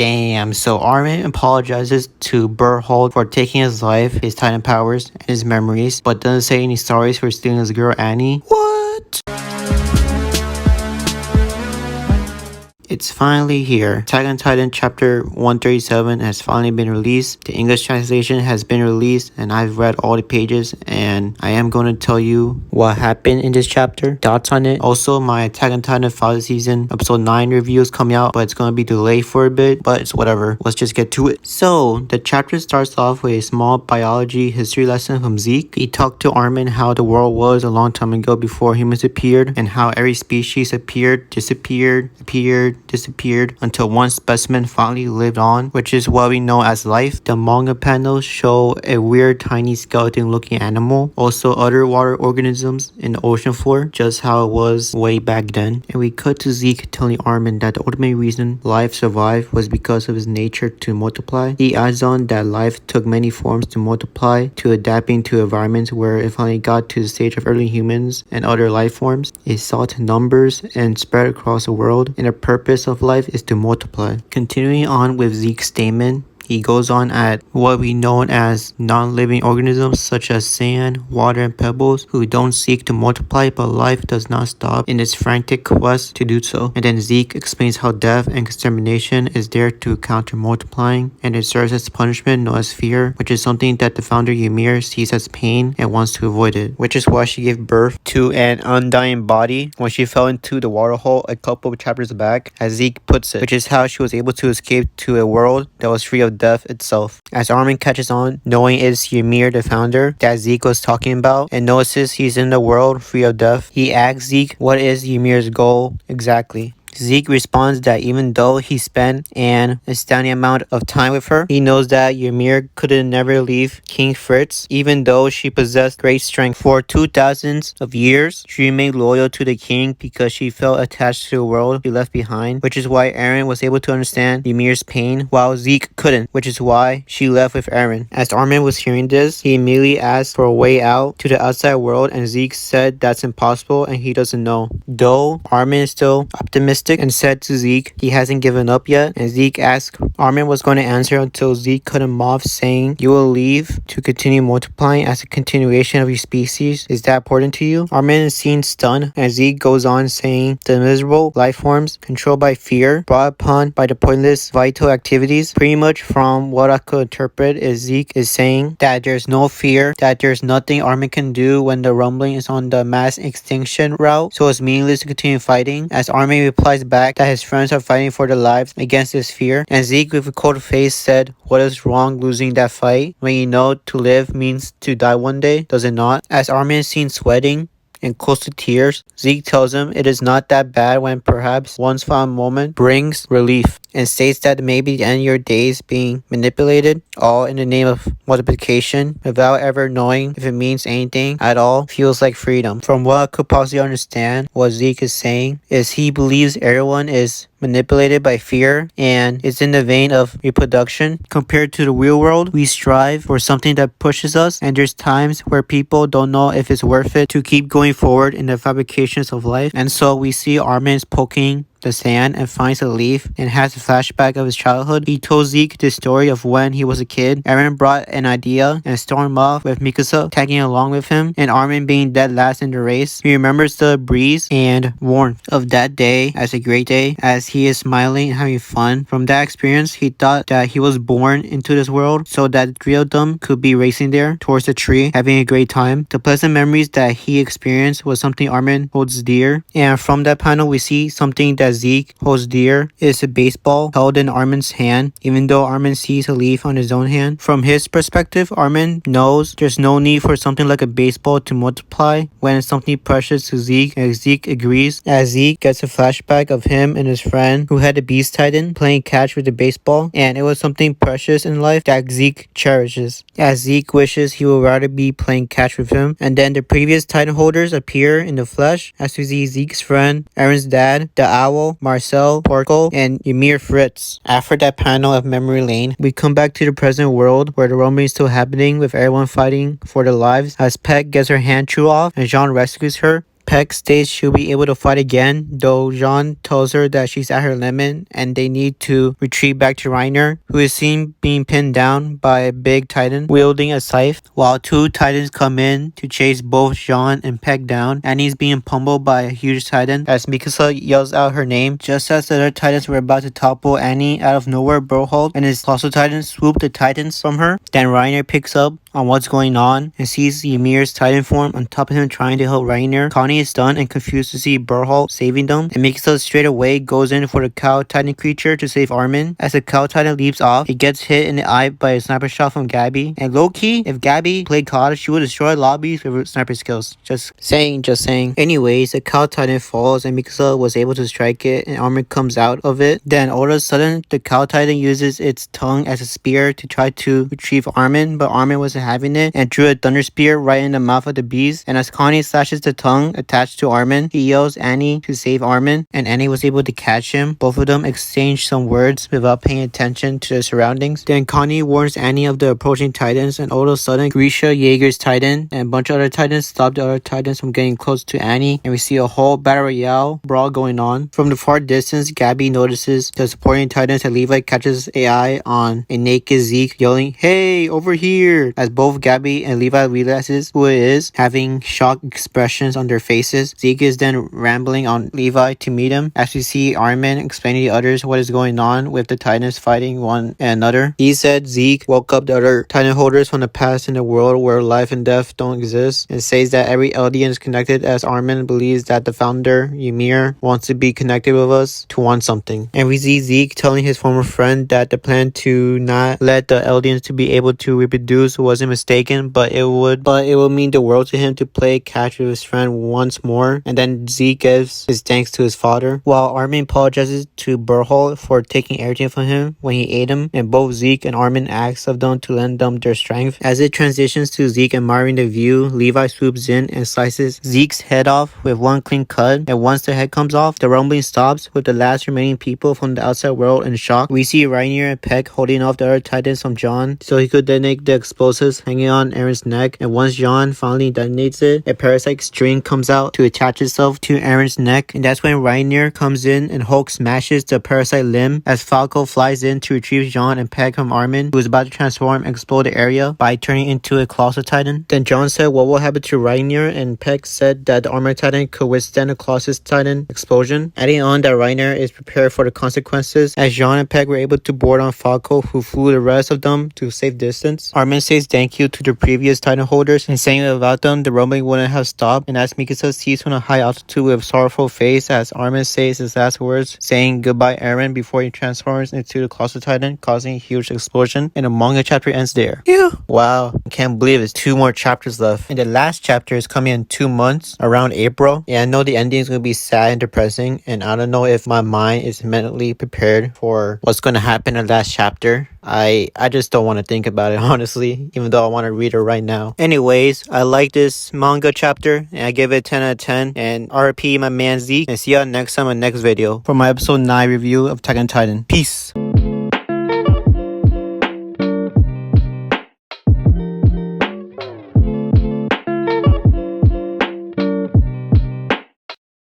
Damn, so Armin apologizes to Berthold for taking his life, his Titan powers, and his memories, but doesn't say any sorries for stealing his girl Annie. What? It's finally here. Attack on Titan chapter 137 has finally been released. The English translation has been released and I've read all the pages and I am going to tell you what happened in this chapter, thoughts on it. Also, my Attack on Titan 5th season episode 9 review is coming out, but it's going to be delayed for a bit, but it's whatever. Let's just get to it. So, the chapter starts off with a small biology history lesson from Zeke. He talked to Armin how the world was a long time ago before humans appeared and how every species appeared, disappeared, disappeared until one specimen finally lived on, which is what we know as life. The manga panels show a weird tiny skeleton looking animal, also other water organisms in the ocean floor, just how it was way back then. And we cut to Zeke telling Armin that the ultimate reason life survived was because of his nature to multiply. He adds on that life took many forms to multiply, to adapting to environments where it finally got to the stage of early humans and other life forms. It sought numbers and spread across the world, and the purpose of life is to multiply. Continuing on with Zeke's statement, he goes on at what we know as non-living organisms such as sand, water, and pebbles who don't seek to multiply, but life does not stop in its frantic quest to do so. And then Zeke explains how death and extermination is there to counter multiplying, and it serves as punishment known as fear, which is something that the founder Ymir sees as pain and wants to avoid it, which is why she gave birth to an undying body when she fell into the waterhole a couple of chapters back, as Zeke puts it, which is how she was able to escape to a world that was free of death itself. As Armin catches on, knowing it's Ymir the founder that Zeke was talking about, and notices he's in the world free of death, he asks Zeke what is Ymir's goal exactly. Zeke responds that even though he spent an astounding amount of time with her, he knows that Ymir couldn't never leave King Fritz. Even though she possessed great strength for 2,000 of years, she remained loyal to the king because she felt attached to the world she left behind, which is why Eren was able to understand Ymir's pain while Zeke couldn't, which is why she left with Eren. As Armin was hearing this, he immediately asked for a way out to the outside world, and Zeke said that's impossible and he doesn't know. Though Armin is still optimistic and said to Zeke he hasn't given up yet, and Zeke asked Armin was going to answer until Zeke cut him off, saying, "You will leave to continue multiplying as a continuation of your species. Is that important to you?" Armin is seen stunned, and Zeke goes on saying the miserable life forms controlled by fear, brought upon by the pointless vital activities. Pretty much from what I could interpret is Zeke is saying that there's no fear, that there's nothing Armin can do when the rumbling is on the mass extinction route, so it's meaningless to continue fighting. As Armin replies back that his friends are fighting for their lives against this fear, and Zeke with a cold face said, "What is wrong losing that fight when you know to live means to die one day, does it not?" As Armin is seen sweating and close to tears, Zeke tells him it is not that bad when perhaps one's found moment brings relief, and states that maybe end your days being manipulated, all in the name of multiplication, without ever knowing if it means anything at all, feels like freedom. From what I could possibly understand, what Zeke is saying is he believes everyone is manipulated by fear, and it's in the vein of reproduction. Compared to the real world, we strive for something that pushes us, and there's times where people don't know if it's worth it to keep going forward in the fabrications of life. And so we see Armin's poking the sand and finds a leaf and has a flashback of his childhood. He told Zeke the story of when he was a kid. Eren brought an idea and stormed off with Mikasa tagging along with him, and Armin being dead last in the race. He remembers the breeze and warmth of that day as a great day, as he is smiling and having fun. From that experience, he thought that he was born into this world so that the three of them could be racing there towards the tree, having a great time. The pleasant memories that he experienced was something Armin holds dear, and from that panel we see something that Zeke holds dear is a baseball held in Armin's hand, even though Armin sees a leaf on his own hand. From his perspective, Armin knows there's no need for something like a baseball to multiply when it's something precious to Zeke, and Zeke agrees, as Zeke gets a flashback of him and his friend who had a beast titan playing catch with the baseball, and it was something precious in life that Zeke cherishes, as Zeke wishes he would rather be playing catch with him. And then the previous titan holders appear in the flesh, as we see Zeke's friend, Eren's dad, the owl, Marcel, Porco, and Ymir Fritz. After that panel of memory lane, we come back to the present world where the rumbling is still happening with everyone fighting for their lives, as Peg gets her hand chewed off and Jean rescues her. Peck states she'll be able to fight again, though Jean tells her that she's at her limit and they need to retreat back to Reiner, who is seen being pinned down by a big titan wielding a scythe, while two titans come in to chase both Jean and Peck down. Annie's being pummeled by a huge titan as Mikasa yells out her name. Just as the other titans were about to topple Annie out of nowhere, Berthold and his colossal titan swoop the titans from her. Then Reiner picks up on what's going on and sees Ymir's titan form on top of him trying to help Reiner. Connie is stunned and confused to see Berthold saving them, and Mikasa straight away goes in for the cow titan creature to save Armin. As the cow titan leaps off, he gets hit in the eye by a sniper shot from Gabby. And low-key, if Gabby played COD, she would destroy lobbies with her sniper skills. Just saying. Anyways, the cow titan falls and Mikasa was able to strike it and Armin comes out of it. Then all of a sudden, the cow titan uses its tongue as a spear to try to retrieve Armin, but Armin wasn't having it and drew a thunder spear right in the mouth of the beast. And as Connie slashes the tongue attached to Armin, he yells Annie to save Armin, and Annie was able to catch him. Both of them exchange some words without paying attention to their surroundings. Then Connie warns Annie of the approaching titans, and all of a sudden Grisha, Jaeger's titan, and a bunch of other titans stop the other titans from getting close to Annie, and we see a whole battle royale brawl going on. From the far distance, Gabby notices the supporting titans and Levi catches AI on a naked Zeke yelling, "Hey, over here!" As both Gabby and Levi realizes who it is, having shocked expressions on their faces. Zeke is then rambling on Levi to meet him, as we see Armin explaining to others what is going on with the titans fighting one another. He said Zeke woke up the other titan holders from the past in a world where life and death don't exist, and says that every Eldian is connected, as Armin believes that the founder, Ymir, wants to be connected with us to want something. And we see Zeke telling his former friend that the plan to not let the Eldians to be able to reproduce wasn't mistaken, but it would mean the world to him to play catch with his friend once more. And then Zeke gives his thanks to his father, while Armin apologizes to Berthold for taking everything from him when he ate him, and both Zeke and Armin ask of them to lend them their strength. As it transitions to Zeke admiring the view, Levi swoops in and slices Zeke's head off with one clean cut, and once the head comes off, the rumbling stops with the last remaining people from the outside world in shock. We see Reiner and Peck holding off the other titans from John so he could detonate the explosives hanging on Aaron's neck, and once John finally detonates it, a parasite string comes out to attach itself to Aaron's neck, and that's when Reiner comes in and Hulk smashes the parasite limb as Falco flies in to retrieve John and Peck from Armin, who is about to transform and explode the area by turning into a colossal titan. Then John said what will happen to Reiner, and Peck said that the armored titan could withstand a colossus titan explosion, adding on that Reiner is prepared for the consequences, as John and Peck were able to board on Falco, who flew the rest of them to safe distance. Armin says thank you to the previous titan holders and saying that without them the rumbling wouldn't have stopped, and as Mikasa sees from a high altitude with a sorrowful face as Armin says his last words, saying goodbye Aaron before he transforms into the colossal titan, causing a huge explosion, and the manga chapter ends there. Phew. Wow, I can't believe it's 2 more chapters left, and the last chapter is coming in 2 months around April. Yeah, I know the ending is going to be sad and depressing, and I don't know if my mind is mentally prepared for what's going to happen in the last chapter. I just don't want to think about it, honestly, even though I want to read it right now. Anyways, I like this manga chapter and I give it 10 out of 10, and RP my man Zeke, and see y'all next time in the next video for my episode 9 review of Attack on Titan. Peace.